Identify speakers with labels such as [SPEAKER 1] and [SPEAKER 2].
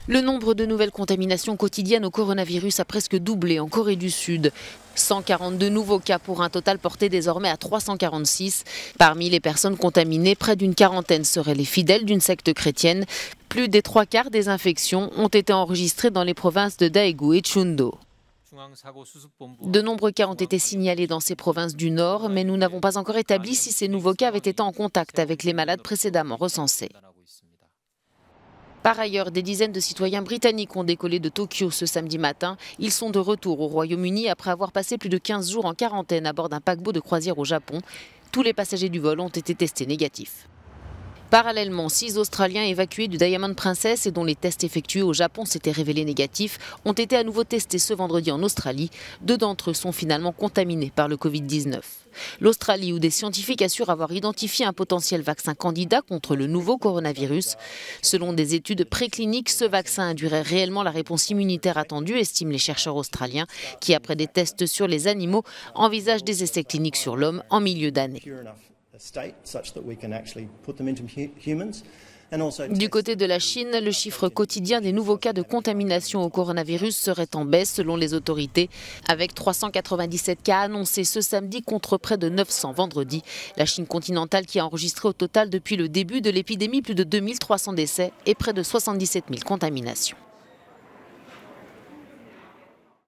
[SPEAKER 1] Le nombre de nouvelles contaminations quotidiennes au coronavirus a presque doublé en Corée du Sud. 142 nouveaux cas pour un total porté désormais à 346. Parmi les personnes contaminées, près d'une quarantaine seraient les fidèles d'une secte chrétienne. Plus des 3/4 des infections ont été enregistrées dans les provinces de Daegu et Chungdo. De nombreux cas ont été signalés dans ces provinces du Nord, mais nous n'avons pas encore établi si ces nouveaux cas avaient été en contact avec les malades précédemment recensés. Par ailleurs, des dizaines de citoyens britanniques ont décollé de Tokyo ce samedi matin. Ils sont de retour au Royaume-Uni après avoir passé plus de 15 jours en quarantaine à bord d'un paquebot de croisière au Japon. Tous les passagers du vol ont été testés négatifs. Parallèlement, 6 Australiens évacués du Diamond Princess et dont les tests effectués au Japon s'étaient révélés négatifs ont été à nouveau testés ce vendredi en Australie. 2 d'entre eux sont finalement contaminés par le Covid-19. L'Australie, où des scientifiques assurent avoir identifié un potentiel vaccin candidat contre le nouveau coronavirus. Selon des études précliniques, ce vaccin induirait réellement la réponse immunitaire attendue, estiment les chercheurs australiens, qui, après des tests sur les animaux, envisagent des essais cliniques sur l'homme en milieu d'année. Du côté de la Chine, le chiffre quotidien des nouveaux cas de contamination au coronavirus serait en baisse selon les autorités, avec 397 cas annoncés ce samedi contre près de 900 vendredi. La Chine continentale qui a enregistré au total depuis le début de l'épidémie plus de 2300 décès et près de 77 000 contaminations.